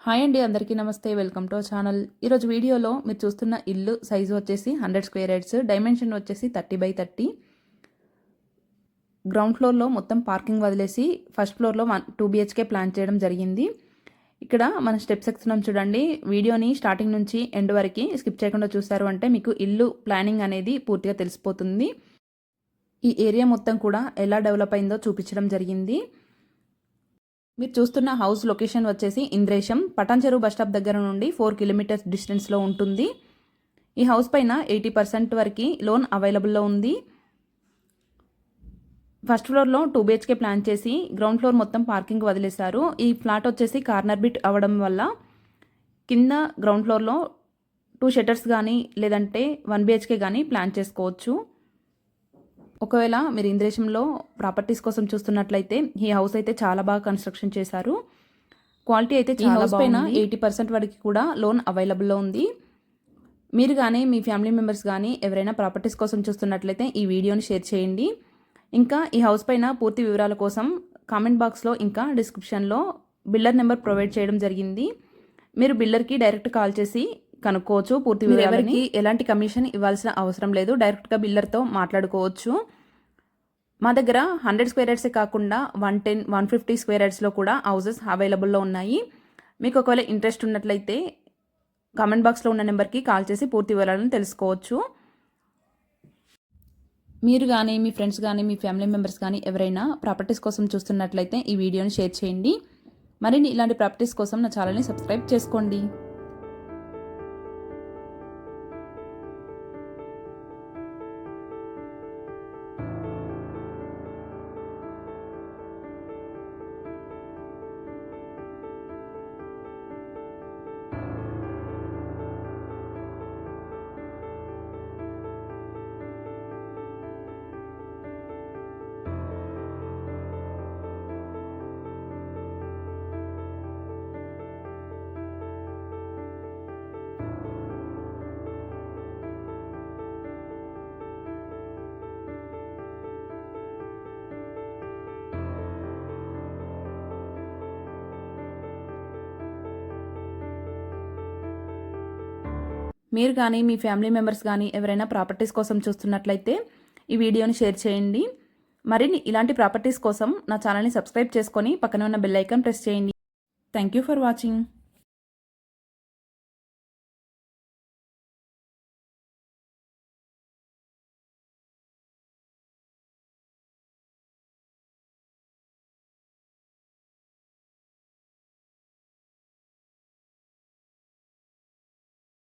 Hi అండి, అందరికీ నమస్తే. Welcome to our channel. ఈరోజు వీడియోలో మీరు చూస్తున్న ఇల్లు సైజు వచ్చేసి 100 స్క్వేర్ యార్డ్స్, డైమెన్షన్ వచ్చేసి 30x30. గ్రౌండ్ ఫ్లోర్లో మొత్తం పార్కింగ్ వదిలేసి ఫస్ట్ ఫ్లోర్లో 2 BHK ప్లాన్ చేయడం జరిగింది. ఇక్కడ మన స్టెప్స్ ఎక్కుతున్నాం చూడండి. వీడియోని స్టార్టింగ్ నుంచి ఎండ్ వరకు స్కిప్ చేయకుండా చూసారు అంటే మీకు ఇల్లు ప్లానింగ్ అనేది పూర్తిగా తెలిసిపోతుంది. ఈ ఏరియా మొత్తం కూడా ఎలా డెవలప్ అయిందో చూపించడం జరిగింది. మీరు చూస్తున్న హౌస్ లొకేషన్ వచ్చేసి ఇంద్రేశం, పటాన్ చెరువు బస్టాప్ దగ్గర నుండి 4 కిలోమీటర్స్ డిస్టెన్స్లో ఉంటుంది. ఈ హౌస్ పైన 80% వరకు లోన్ అవైలబుల్లో ఉంది. ఫస్ట్ ఫ్లోర్లో 2 BHK ప్లాన్ చేసి గ్రౌండ్ ఫ్లోర్ మొత్తం పార్కింగ్ వదిలేశారు. ఈ ఫ్లాట్ వచ్చేసి కార్నర్ బిట్ అవ్వడం వల్ల కింద గ్రౌండ్ ఫ్లోర్లో 2 షట్టర్స్ కానీ లేదంటే 1 BHK కానీ ప్లాన్ చేసుకోవచ్చు. ఒకవేళ మీరు ఇంద్రేశంలో ప్రాపర్టీస్ కోసం చూస్తున్నట్లయితే ఈ హౌస్ అయితే చాలా బాగా కన్స్ట్రక్షన్ చేశారు. క్వాలిటీ అయితే చాలా హౌస్ పైన 80% వరకు కూడా లోన్ అవైలబుల్లో ఉంది. మీరు కానీ మీ ఫ్యామిలీ మెంబర్స్ కానీ ఎవరైనా ప్రాపర్టీస్ కోసం చూస్తున్నట్లయితే ఈ వీడియోని షేర్ చేయండి. ఇంకా ఈ హౌస్ పైన పూర్తి వివరాల కోసం కామెంట్ బాక్స్లో ఇంకా డిస్క్రిప్షన్లో బిల్డర్ నెంబర్ ప్రొవైడ్ చేయడం జరిగింది. మీరు బిల్డర్కి డైరెక్ట్ కాల్ చేసి కనుక్కోవచ్చు. పూర్తి వివరాలకి ఎలాంటి కమిషన్ ఇవ్వాల్సిన అవసరం లేదు. డైరెక్ట్గా బిల్డర్తో మాట్లాడుకోవచ్చు. మా దగ్గర 100 స్క్వేర్ యార్డ్సే కాకుండా 110, 150 స్క్వేర్ యార్డ్స్లో కూడా హౌసెస్ అవైలబుల్లో ఉన్నాయి. మీకు ఒకవేళ ఇంట్రెస్ట్ ఉన్నట్లయితే కామెంట్ బాక్స్లో ఉన్న నెంబర్కి కాల్ చేసి పూర్తి వివరాలను తెలుసుకోవచ్చు. మీరు కానీ మీ ఫ్రెండ్స్ కానీ మీ ఫ్యామిలీ మెంబర్స్ కానీ ఎవరైనా ప్రాపర్టీస్ కోసం చూస్తున్నట్లయితే ఈ వీడియోని షేర్ చేయండి. మరిన్ని ఇలాంటి ప్రాపర్టీస్ కోసం నా ఛానల్ని సబ్స్క్రైబ్ చేసుకోండి. మీరు కానీ మీ ఫ్యామిలీ మెంబర్స్ కానీ ఎవరైనా ప్రాపర్టీస్ కోసం చూస్తున్నట్లయితే ఈ వీడియోని షేర్ చేయండి. మరిన్ని ఇలాంటి ప్రాపర్టీస్ కోసం నా ఛానల్ని సబ్స్క్రైబ్ చేసుకొని పక్కన ఉన్న బెల్ ఐకాన్ ప్రెస్ చేయండి. Thank you for watching.